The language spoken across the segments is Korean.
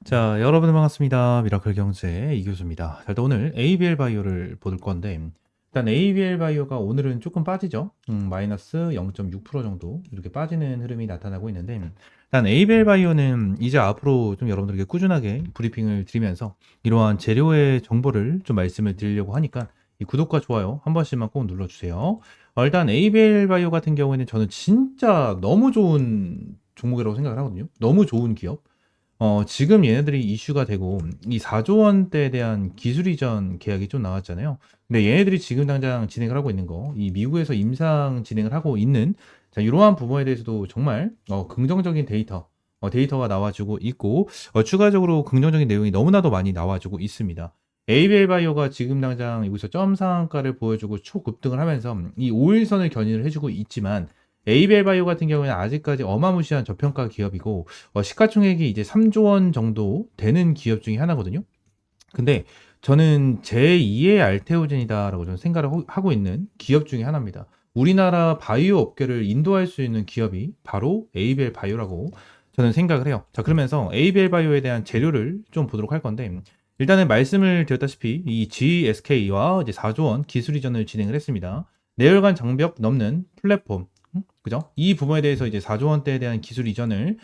자, 여러분 반갑습니다. 미라클 경제 이교수입니다. 자, 일단 오늘 ABL 바이오를 볼 건데, 일단 ABL 바이오가 오늘은 조금 빠지죠. 마이너스 0.6% 정도 이렇게 빠지는 흐름이 나타나고 있는데, 일단 ABL 바이오는 이제 앞으로 좀 여러분들에게 꾸준하게 브리핑을 드리면서 이러한 재료의 정보를 좀 말씀을 드리려고 하니까 이 구독과 좋아요 한 번씩만 꼭 눌러주세요. 일단 ABL 바이오 같은 경우에는 저는 진짜 너무 좋은 종목이라고 생각을 하거든요. 너무 좋은 기업. 지금 얘네들이 이슈가 되고 이 4조 원대에 대한 기술 이전 계약이 좀 나왔잖아요. 근데 얘네들이 지금 당장 진행을 하고 있는 거, 이 미국에서 임상 진행을 하고 있는 자, 이러한 부분에 대해서도 정말 긍정적인 데이터가 나와주고 있고 추가적으로 긍정적인 내용이 너무나도 많이 나와주고 있습니다. ABL 바이오가 지금 당장 여기서 점 상한가를 보여주고 초급등을 하면서 이 5일선을 견인을 해주고 있지만 ABL 바이오 같은 경우에는 아직까지 어마무시한 저평가 기업이고 시가총액이 이제 3조 원 정도 되는 기업 중에 하나거든요. 근데 저는 제2의 알테오젠이다라고 저는 생각을 하고 있는 기업 중에 하나입니다. 우리나라 바이오 업계를 인도할 수 있는 기업이 바로 ABL 바이오라고 저는 생각을 해요. 자, 그러면서 ABL 바이오에 대한 재료를 좀 보도록 할 건데, 일단은 말씀을 드렸다시피 이 GSK와 이제 4조 원 기술 이전을 진행을 했습니다. 내열관 장벽 넘는 플랫폼, 그죠? 이 부분에 대해서 이제 4조 원대에 대한 기술 이전을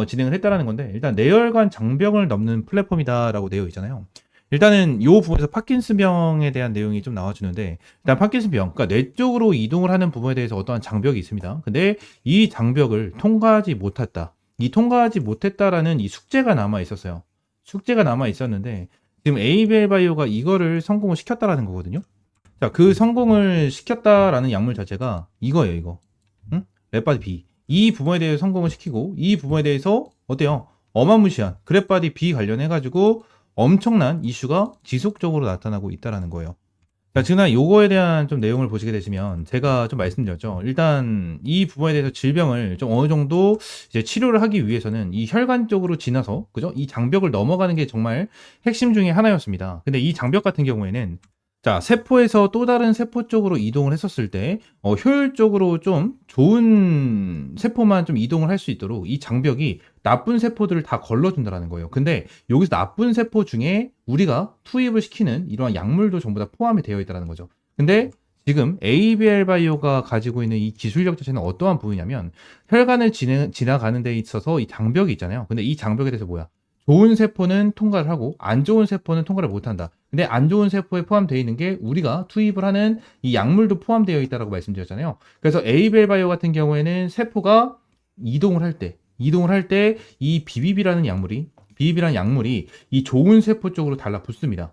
진행을 했다라는 건데, 일단 내열관 장벽을 넘는 플랫폼이다라고 되어 있잖아요. 일단은 이 부분에서 파킨슨병에 대한 내용이 좀 나와주는데, 일단 파킨슨병, 그러니까 뇌 쪽으로 이동을 하는 부분에 대해서 어떠한 장벽이 있습니다. 근데 이 장벽을 통과하지 못했다. 이 통과하지 못했다라는 이 숙제가 남아 있었어요. 숙제가 남아 있었는데 지금 에이벨 바이오가 이거를 성공을 시켰다라는 거거든요. 자, 그 성공을 시켰다라는 약물 자체가 이거예요, 이거. 응? 랩바디 B. 이 부분에 대해서 성공을 시키고 이 부분에 대해서 어때요? 어마무시한 그랩바디 B 관련해가지고 엄청난 이슈가 지속적으로 나타나고 있다라는 거예요. 자, 지금 요거에 대한 좀 내용을 보시게 되시면 제가 좀 말씀드렸죠. 일단 이 부분에 대해서 질병을 좀 어느 정도 이제 치료를 하기 위해서는 이 혈관 쪽으로 지나서 그죠? 이 장벽을 넘어가는 게 정말 핵심 중에 하나였습니다. 근데 이 장벽 같은 경우에는 자, 세포에서 또 다른 세포 쪽으로 이동을 했었을 때 효율적으로 좀 좋은 세포만 좀 이동을 할 수 있도록 이 장벽이 나쁜 세포들을 다 걸러준다라는 거예요. 근데 여기서 나쁜 세포 중에 우리가 투입을 시키는 이러한 약물도 전부 다 포함이 되어 있다는 거죠. 근데 지금 ABL 바이오가 가지고 있는 이 기술력 자체는 어떠한 부분이냐면 혈관을 지나가는 데 있어서 이 장벽이 있잖아요. 근데 이 장벽에 대해서 뭐야? 좋은 세포는 통과를 하고 안 좋은 세포는 통과를 못한다. 근데 안 좋은 세포에 포함되어 있는 게 우리가 투입을 하는 이 약물도 포함되어 있다고 말씀드렸잖아요. 그래서 에이벨 바이오 같은 경우에는 세포가 이동을 할 때 이 비비비라는 약물이 이 좋은 세포 쪽으로 달라붙습니다.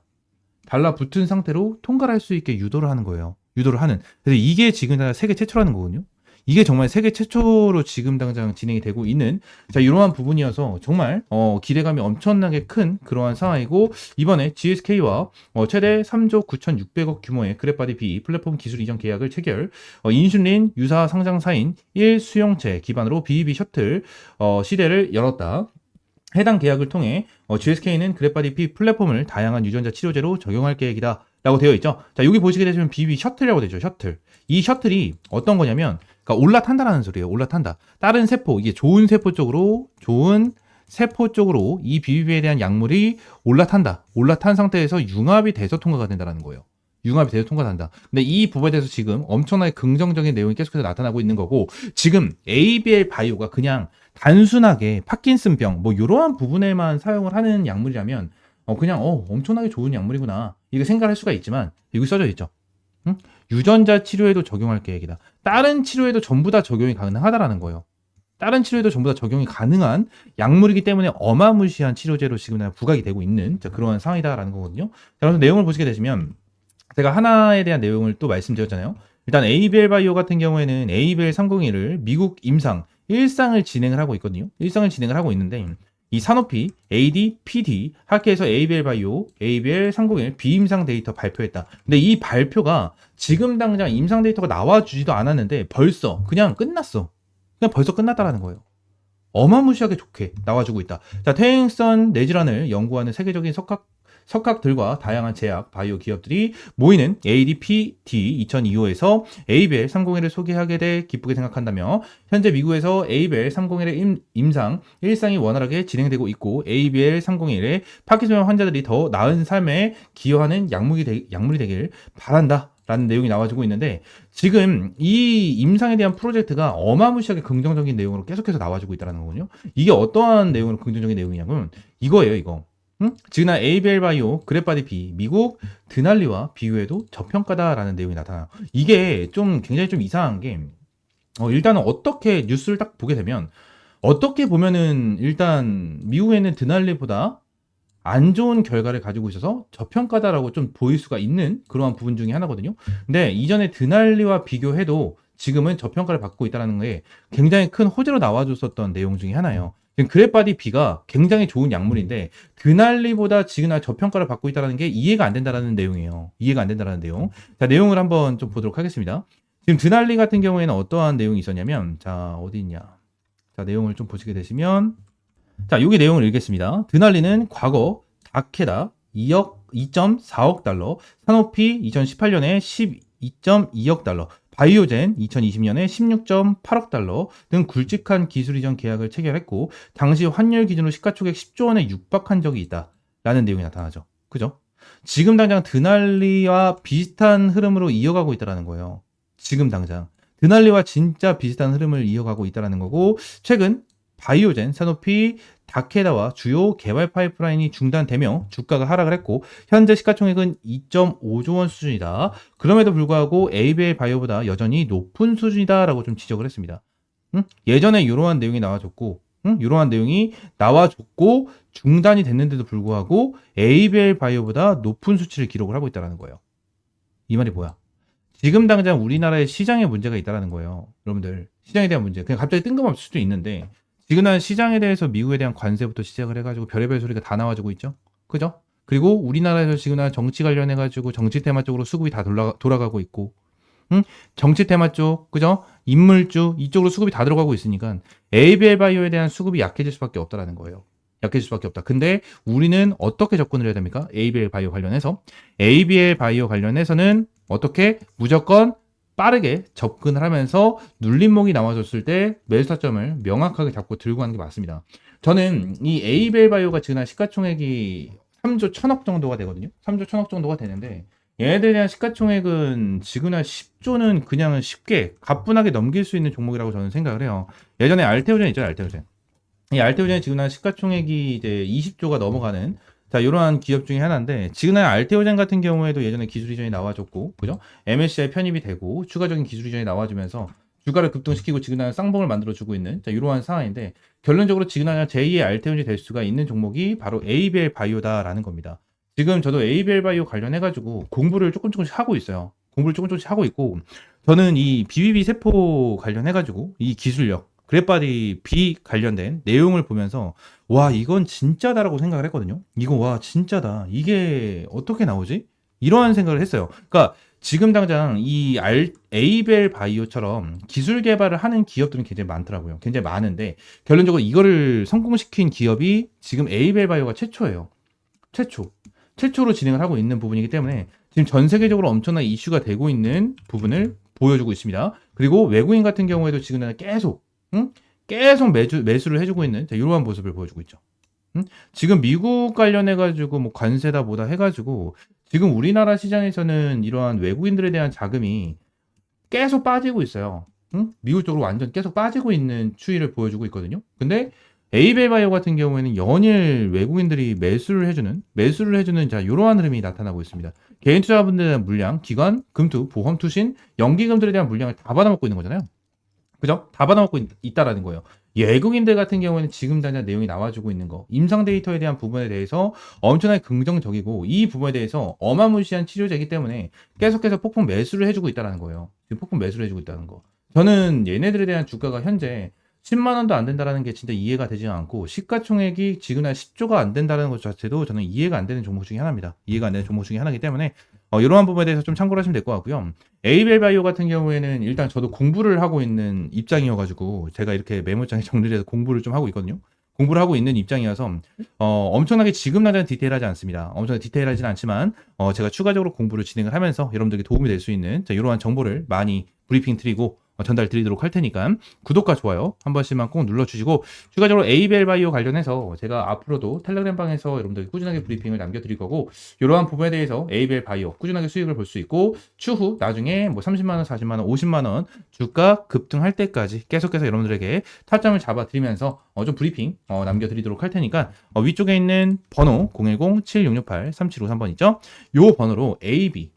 달라붙은 상태로 통과를 할 수 있게 유도를 하는 거예요. 유도를 하는. 그래서 이게 지금 세계 최초라는 거거든요. 이게 정말 세계 최초로 지금 당장 진행이 되고 있는 자 이러한 부분이어서 정말 기대감이 엄청나게 큰 그러한 상황이고 이번에 GSK와 최대 3조 9,600억 규모의 그래파디 B 플랫폼 기술 이전 계약을 체결 인슐린 유사 상장사인 1수용체 기반으로 BEB 셔틀 시대를 열었다. 해당 계약을 통해 GSK는 그래파디 P 플랫폼을 다양한 유전자 치료제로 적용할 계획이다. 라고 되어 있죠. 자, 여기 보시게 되시면 BB 셔틀이라고 되죠. 셔틀. 이 셔틀이 어떤 거냐면, 그러니까 올라탄다라는 소리예요. 올라탄다. 다른 세포, 이게 좋은 세포 쪽으로 이 BB에 대한 약물이 올라탄다. 올라탄 상태에서 융합이 돼서 통과가 된다는 거예요. 융합이 돼서 통과한다. 근데 이 부분에 대해서 지금 엄청나게 긍정적인 내용이 계속해서 나타나고 있는 거고, 지금 ABL 바이오가 그냥 단순하게 파킨슨병 뭐 이러한 부분에만 사용을 하는 약물이라면 그냥 엄청나게 좋은 약물이구나 이거 생각할 수가 있지만 여기 써져 있죠. 응? 유전자 치료에도 적용할 계획이다. 다른 치료에도 전부 다 적용이 가능하다라는 거예요. 다른 치료에도 전부 다 적용이 가능한 약물이기 때문에 어마무시한 치료제로 지금 부각이 되고 있는 그러한 상황이다라는 거거든요. 자, 그래서 내용을 보시게 되시면 제가 하나에 대한 내용을 또 말씀드렸잖아요. 일단 에이벨 바이오 같은 경우에는 에이벨 301을 미국 임상 1상을 진행을 하고 있거든요. 1상을 진행을 하고 있는데 이 산오피, AD, PD 학회에서 에이벨 바이오, 에이벨 301 비임상 데이터 발표했다. 근데 이 발표가 지금 당장 임상 데이터가 나와주지도 않았는데 벌써 그냥 끝났어. 그냥 벌써 끝났다라는 거예요. 어마무시하게 좋게 나와주고 있다. 자, 퇴행성 뇌질환을 연구하는 세계적인 석학들과 다양한 제약, 바이오 기업들이 모이는 ADPD 2025에서 ABL 301을 소개하게 돼 기쁘게 생각한다며 현재 미국에서 ABL 301의 임상 1상이 원활하게 진행되고 있고 ABL 301의 파킨슨 환자들이 더 나은 삶에 기여하는 약물이 되길 바란다. 라는 내용이 나와주고 있는데 지금 이 임상에 대한 프로젝트가 어마무시하게 긍정적인 내용으로 계속해서 나와주고 있다는 거거든요. 이게 어떠한 내용으로 긍정적인 내용이냐면 이거예요, 이거. 응? 지난 ABL 바이오 그래파디 B 미국 드날리와 비교해도 저평가다라는 내용이 나타나요. 이게 좀 굉장히 좀 이상한 게 일단은 어떻게 뉴스를 딱 보게 되면 어떻게 보면은 일단 미국에는 드날리보다 안 좋은 결과를 가지고 있어서 저평가다라고 좀 보일 수가 있는 그러한 부분 중에 하나거든요. 근데 이전에 드날리와 비교해도 지금은 저평가를 받고 있다는 게 굉장히 큰 호재로 나와줬었던 내용 중에 하나예요. 지금 그래파디 B가 굉장히 좋은 약물인데 드날리보다 지금 저평가를 받고 있다는 게 이해가 안 된다는 내용이에요. 이해가 안 된다는 내용. 자, 내용을 한번 좀 보도록 하겠습니다. 지금 드날리 같은 경우에는 어떠한 내용이 있었냐면 자, 어디 있냐. 자, 내용을 좀 보시게 되시면 자, 여기 내용을 읽겠습니다. 드날리는 과거 다케다 2.4억 달러, 사노피 2018년에 12.2억 달러, 바이오젠 2020년에 16.8억 달러 등 굵직한 기술 이전 계약을 체결했고 당시 환율 기준으로 시가총액 10조 원에 육박한 적이 있다라는 내용이 나타나죠. 그죠? 지금 당장 드날리와 비슷한 흐름으로 이어가고 있다는 거예요. 지금 당장. 드날리와 진짜 비슷한 흐름을 이어가고 있다는 거고 최근 바이오젠, 사노피, 다케다와 주요 개발 파이프라인이 중단되며 주가가 하락을 했고 현재 시가총액은 2.5조 원 수준이다. 그럼에도 불구하고 ABL 바이오보다 여전히 높은 수준이다라고 좀 지적을 했습니다. 예전에 이러한 내용이 나와줬고 이러한 내용이 나와줬고 중단이 됐는데도 불구하고 ABL 바이오보다 높은 수치를 기록을 하고 있다는 거예요. 이 말이 뭐야? 지금 당장 우리나라의 시장에 문제가 있다는 거예요. 여러분들 시장에 대한 문제 그냥 갑자기 뜬금없을 수도 있는데 지금 시장에 대해서 미국에 대한 관세부터 시작을 해가지고 별의별 소리가 다 나와주고 있죠. 그죠? 그리고 우리나라에서 지금 정치 관련해가지고 정치 테마 쪽으로 수급이 다 돌아가고 있고 정치 테마 쪽, 그죠? 인물주 이쪽으로 수급이 다 들어가고 있으니까 ABL 바이오에 대한 수급이 약해질 수밖에 없다라는 거예요. 약해질 수밖에 없다. 근데 우리는 어떻게 접근을 해야 됩니까? ABL 바이오 관련해서 ABL 바이오 관련해서는 어떻게 무조건 빠르게 접근을 하면서 눌림목이 나와줬을 때 매수 타점을 명확하게 잡고 들고 가는 게 맞습니다. 저는 이 ABL 바이오가 지금 시가총액이 3조 1천억 정도가 되거든요. 3조 1천억 정도가 되는데 얘네들에 대한 시가총액은 지금 10조는 그냥 쉽게 가뿐하게 넘길 수 있는 종목이라고 저는 생각을 해요. 예전에 알테오젠 있죠, 알테오젠. 이 알테오젠이 지금 시가총액이 이제 20조가 넘어가는 자, 이러한 기업 중에 하나인데 지금 알테오젠 같은 경우에도 예전에 기술 이전이 나와줬고 그죠? MSCI 편입이 되고 추가적인 기술 이전이 나와주면서 주가를 급등시키고 지금 쌍봉을 만들어주고 있는 자, 이러한 상황인데 결론적으로 지금 제2의 알테오젠이 될 수가 있는 종목이 바로 ABL 바이오다라는 겁니다. 지금 저도 ABL 바이오 관련해가지고 공부를 조금씩 하고 있어요. 공부를 조금씩 하고 있고 저는 이 BBB 세포 관련해가지고 이 기술력 그래파디 B 관련된 내용을 보면서 와 이건 진짜다라고 생각을 했거든요. 이거 와 진짜다. 이게 어떻게 나오지? 이러한 생각을 했어요. 그러니까 지금 당장 이 ABL 바이오처럼 기술 개발을 하는 기업들은 굉장히 많더라고요. 굉장히 많은데 결론적으로 이거를 성공시킨 기업이 지금 ABL 바이오가 최초예요. 최초로 진행을 하고 있는 부분이기 때문에 지금 전 세계적으로 엄청난 이슈가 되고 있는 부분을 보여주고 있습니다. 그리고 외국인 같은 경우에도 지금 계속 매수를 해주고 있는 이러한 모습을 보여주고 있죠. 지금 미국 관련해가지고 뭐 관세다 뭐다 해가지고 지금 우리나라 시장에서는 이러한 외국인들에 대한 자금이 계속 빠지고 있어요. 미국 쪽으로 완전 계속 빠지고 있는 추이를 보여주고 있거든요. 근데 ABL 바이오 같은 경우에는 연일 외국인들이 매수를 해주는 자 이러한 흐름이 나타나고 있습니다. 개인 투자분들에 대한 물량, 기관, 금투, 보험, 투신, 연기금들에 대한 물량을 다 받아먹고 있는 거잖아요. 그죠? 다 받아먹고 있다라는 거예요. 외국인들 같은 경우에는 지금 당장 내용이 나와주고 있는 거, 임상 데이터에 대한 부분에 대해서 엄청나게 긍정적이고 이 부분에 대해서 어마무시한 치료제이기 때문에 계속해서 폭풍 매수를 해주고 있다는 거예요. 지금 폭풍 매수를 해주고 있다는 거. 저는 얘네들에 대한 주가가 현재 10만 원도 안 된다는 게 진짜 이해가 되지 않고 시가총액이 지금 10조가 안 된다는 것 자체도 저는 이해가 안 되는 종목 중에 하나입니다. 이해가 안 되는 종목 중에 하나이기 때문에 이러한 부분에 대해서 좀 참고를 하시면 될 것 같고요. ABL 바이오 같은 경우에는 일단 저도 공부를 하고 있는 입장이어가지고 제가 이렇게 메모장에 정리를 해서 공부를 좀 하고 있거든요. 공부를 하고 있는 입장이어서 엄청나게 지금 당장 디테일하지 않습니다. 엄청나게 디테일하지는 않지만 제가 추가적으로 공부를 진행을 하면서 여러분들에게 도움이 될 수 있는 이러한 정보를 많이 브리핑 드리고 전달 드리도록 할 테니까 구독과 좋아요 한 번씩만 꼭 눌러주시고, 추가적으로 에이벨 바이오 관련해서 제가 앞으로도 텔레그램 방에서 여러분들께 꾸준하게 브리핑을 남겨드릴 거고, 이러한 부분에 대해서 에이벨 바이오 꾸준하게 수익을 볼 수 있고, 추후 나중에 뭐 30만원, 40만원, 50만원 주가 급등할 때까지 계속해서 여러분들에게 타점을 잡아드리면서 좀 브리핑 남겨드리도록 할 테니까 위쪽에 있는 번호 010-7668-3753번 있죠? 요 번호로 AB,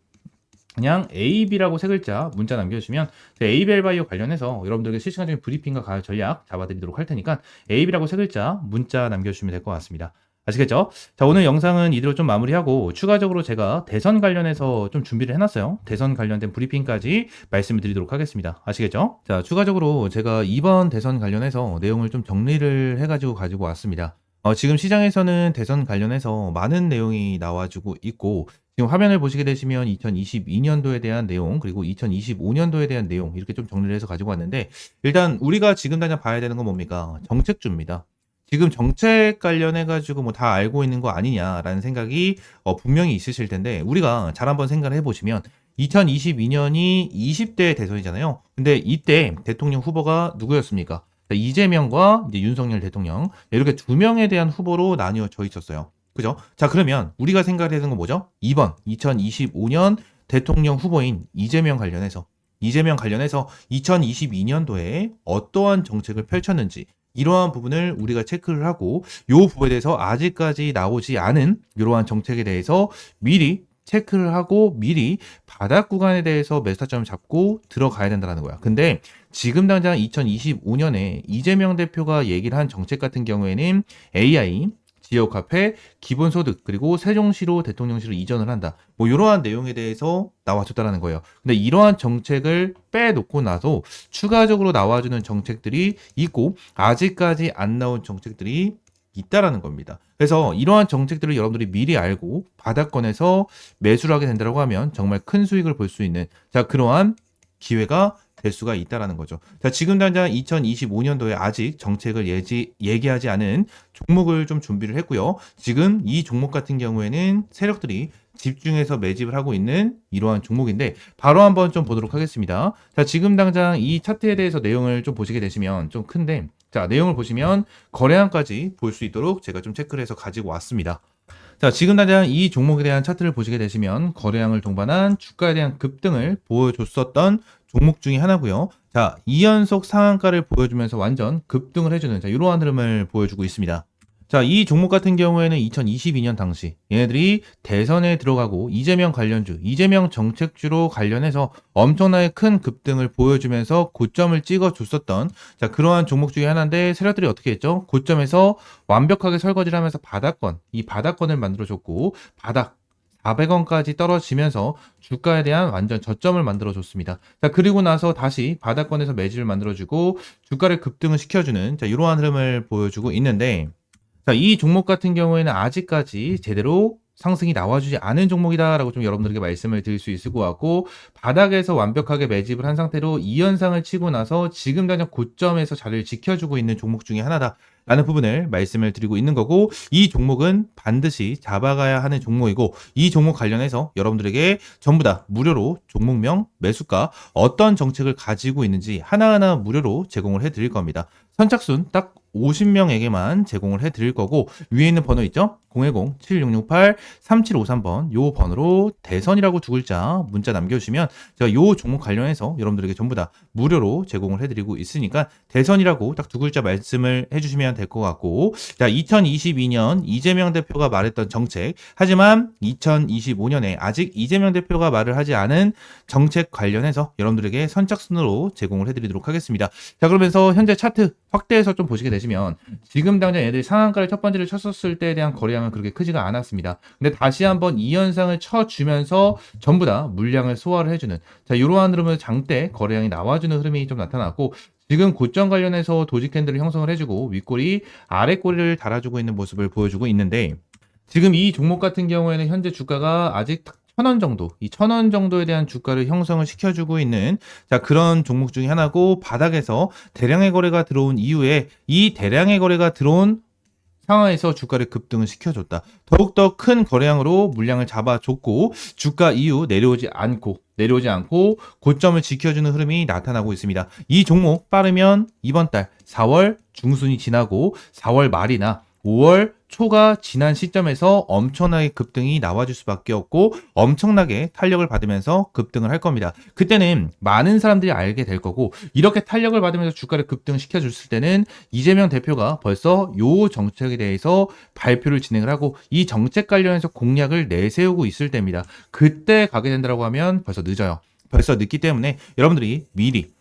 그냥 AB라고 세 글자 문자 남겨주시면 ABL 바이오 관련해서 여러분들에게 실시간적인 브리핑과 가을 전략 잡아드리도록 할 테니까 AB라고 세 글자 문자 남겨주시면 될 것 같습니다. 아시겠죠? 자, 오늘 영상은 이대로 좀 마무리하고 추가적으로 제가 대선 관련해서 좀 준비를 해놨어요. 대선 관련된 브리핑까지 말씀을 드리도록 하겠습니다. 아시겠죠? 자, 추가적으로 제가 이번 대선 관련해서 내용을 좀 정리를 해가지고 가지고 왔습니다. 지금 시장에서는 대선 관련해서 많은 내용이 나와주고 있고, 지금 화면을 보시게 되시면 2022년도에 대한 내용, 그리고 2025년도에 대한 내용 이렇게 좀 정리를 해서 가지고 왔는데, 일단 우리가 지금 당장 봐야 되는 건 뭡니까? 정책주입니다. 지금 정책 관련해 가지고 뭐 다 알고 있는 거 아니냐라는 생각이 분명히 있으실 텐데, 우리가 잘 한번 생각을 해보시면 2022년이 20대 대선이잖아요. 근데 이때 대통령 후보가 누구였습니까? 이재명과 이제 윤석열 대통령, 이렇게 두 명에 대한 후보로 나뉘어져 있었어요. 그죠? 자, 그러면 우리가 생각해야 되는 건 뭐죠? 2번 2025년 대통령 후보인 이재명 관련해서 2022년도에 어떠한 정책을 펼쳤는지, 이러한 부분을 우리가 체크를 하고, 요 부분에 대해서 아직까지 나오지 않은 이러한 정책에 대해서 미리 체크를 하고 미리 바닥 구간에 대해서 매수 타점을 잡고 들어가야 된다는 거야. 근데 지금 당장 2025년에 이재명 대표가 얘기를 한 정책 같은 경우에는 AI, 지역화폐, 기본소득, 그리고 세종시로 대통령시로 이전을 한다, 뭐 이러한 내용에 대해서 나와줬다는 거예요. 근데 이러한 정책을 빼놓고 나서 추가적으로 나와주는 정책들이 있고, 아직까지 안 나온 정책들이 있다라는 겁니다. 그래서 이러한 정책들을 여러분들이 미리 알고 바닥권에서 매수를 하게 된다고 하면 정말 큰 수익을 볼 수 있는, 그러한 기회가 될 수가 있다라는 거죠. 자, 지금 당장 2025년도에 아직 정책을 얘기하지 않은 종목을 좀 준비를 했고요. 지금 이 종목 같은 경우에는 세력들이 집중해서 매집을 하고 있는 이러한 종목인데, 바로 한번 좀 보도록 하겠습니다. 자, 지금 당장 이 차트에 대해서 내용을 좀 보시게 되시면 좀 큰데, 자, 내용을 보시면 거래량까지 볼 수 있도록 제가 좀 체크를 해서 가지고 왔습니다. 자, 지금 당장 이 종목에 대한 차트를 보시게 되시면 거래량을 동반한 주가에 대한 급등을 보여줬었던 종목 중에 하나고요. 자, 2연속 상한가를 보여주면서 완전 급등을 해주는 이러한 흐름을 보여주고 있습니다. 자, 이 종목 같은 경우에는 2022년 당시 얘네들이 대선에 들어가고 이재명 관련주, 이재명 정책주로 관련해서 엄청나게 큰 급등을 보여주면서 고점을 찍어줬었던 그러한 종목 중에 하나인데, 세력들이 어떻게 했죠? 고점에서 완벽하게 설거지를 하면서 이 바닥권을 만들어줬고, 바닥 400원까지 떨어지면서 주가에 대한 완전 저점을 만들어줬습니다. 자, 그리고 나서 다시 바닥권에서 매집을 만들어주고 주가를 급등을 시켜주는 이러한 흐름을 보여주고 있는데, 자, 이 종목 같은 경우에는 아직까지 제대로 상승이 나와주지 않은 종목이다라고 좀 여러분들에게 말씀을 드릴 수 있을 것 같고, 바닥에서 완벽하게 매집을 한 상태로 2연상을 치고 나서 지금 당장 고점에서 자리를 지켜주고 있는 종목 중에 하나다라는 부분을 말씀을 드리고 있는 거고, 이 종목은 반드시 잡아가야 하는 종목이고, 이 종목 관련해서 여러분들에게 전부 다 무료로 종목명, 매수가, 어떤 정책을 가지고 있는지 하나하나 무료로 제공을 해드릴 겁니다. 선착순 딱 50명에게만 제공을 해드릴 거고, 위에 있는 번호 있죠? 010-7668-3753번 요 번호로 대선이라고 두 글자 문자 남겨주시면 제가 요 종목 관련해서 여러분들에게 전부 다 무료로 제공을 해드리고 있으니까 대선이라고 딱 두 글자 말씀을 해주시면 될 것 같고, 자, 2022년 이재명 대표가 말했던 정책, 하지만 2025년에 아직 이재명 대표가 말을 하지 않은 정책 관련해서 여러분들에게 선착순으로 제공을 해드리도록 하겠습니다. 자, 그러면서 현재 차트 확대해서 좀 보시게 되시면 지금 당장 얘들이 상한가를 첫 번째를 쳤었을 때에 대한 거래량은 그렇게 크지가 않았습니다. 근데 다시 한번 이 현상을 쳐주면서 전부 다 물량을 소화를 해주는 이러한 흐름을 장대 거래량이 나와주는 흐름이 좀 나타났고, 지금 고점 관련해서 도지 캔들을 형성을 해주고 윗꼬리 아랫꼬리를 달아주고 있는 모습을 보여주고 있는데, 지금 이 종목 같은 경우에는 현재 주가가 아직 1,000원 정도, 이 1,000원 정도에 대한 주가를 형성을 시켜주고 있는 그런 종목 중에 하나고, 바닥에서 대량의 거래가 들어온 이후에 이 대량의 거래가 들어온 상황에서 주가를 급등을 시켜줬다. 더욱더 큰 거래량으로 물량을 잡아줬고 주가 이후 내려오지 않고 고점을 지켜주는 흐름이 나타나고 있습니다. 이 종목 빠르면 이번 달 4월 중순이 지나고 4월 말이나 5월 초가 지난 시점에서 엄청나게 급등이 나와줄 수밖에 없고 엄청나게 탄력을 받으면서 급등을 할 겁니다. 그때는 많은 사람들이 알게 될 거고 이렇게 탄력을 받으면서 주가를 급등시켜 줬을 때는 이재명 대표가 벌써 요 정책에 대해서 발표를 진행을 하고 이 정책 관련해서 공약을 내세우고 있을 때입니다. 그때 가게 된다고 하면 벌써 늦어요. 벌써 늦기 때문에 여러분들이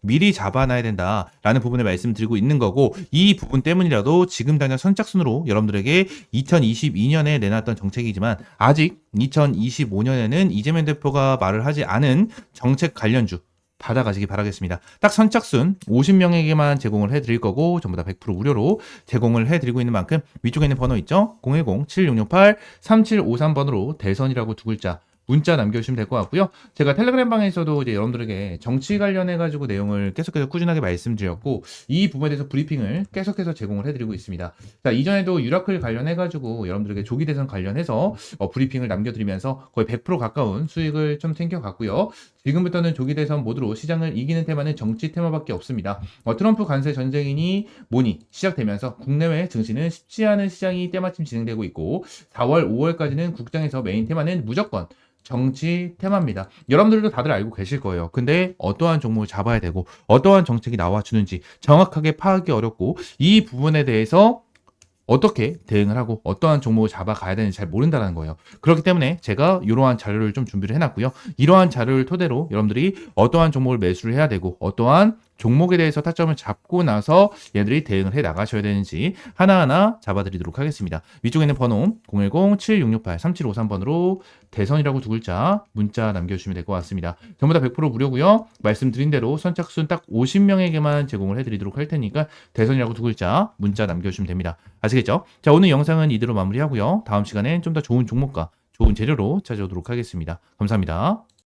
미리 잡아놔야 된다라는 부분을 말씀드리고 있는 거고 이 부분 때문이라도 지금 당장 선착순으로 여러분들에게 2022년에 내놨던 정책이지만 아직 2025년에는 이재명 대표가 말을 하지 않은 정책 관련주 받아가시기 바라겠습니다. 딱 선착순 50명에게만 제공을 해드릴 거고 전부 다 100% 무료로 제공을 해드리고 있는 만큼 위쪽에 있는 번호 있죠? 010-7668-3753번으로 대선이라고 두 글자 문자 남겨주시면 될 것 같고요. 제가 텔레그램 방에서도 이제 여러분들에게 정치 관련해가지고 내용을 계속해서 꾸준하게 말씀드렸고, 이 부분에 대해서 브리핑을 계속해서 제공을 해드리고 있습니다. 자, 이전에도 유라클 관련해가지고 여러분들에게 조기 대선 관련해서 브리핑을 남겨드리면서 거의 100% 가까운 수익을 좀 챙겨갔고요. 지금부터는 조기 대선 모드로 시장을 이기는 테마는 정치 테마밖에 없습니다. 트럼프 관세 전쟁이니 뭐니 시작되면서 국내외 증시는 쉽지 않은 시장이 때마침 진행되고 있고 4월, 5월까지는 국장에서 메인 테마는 무조건 정치 테마입니다. 여러분들도 다들 알고 계실 거예요. 근데 어떠한 종목을 잡아야 되고 어떠한 정책이 나와주는지 정확하게 파악이 어렵고 이 부분에 대해서 어떻게 대응을 하고 어떠한 종목을 잡아가야 되는지 잘 모른다는 거예요. 그렇기 때문에 제가 이러한 자료를 좀 준비를 해놨고요. 이러한 자료를 토대로 여러분들이 어떠한 종목을 매수를 해야 되고 어떠한 종목에 대해서 타점을 잡고 나서 얘들이 대응을 해 나가셔야 되는지 하나하나 잡아드리도록 하겠습니다. 위쪽에 있는 번호 010-7668-3753번으로 대선이라고 두 글자 문자 남겨주시면 될 것 같습니다. 전부 다 100% 무료고요. 말씀드린 대로 선착순 딱 50명에게만 제공을 해드리도록 할 테니까 대선이라고 두 글자 문자 남겨주시면 됩니다. 아시겠죠? 자, 오늘 영상은 이대로 마무리하고요. 다음 시간엔 좀 더 좋은 종목과 좋은 재료로 찾아오도록 하겠습니다. 감사합니다.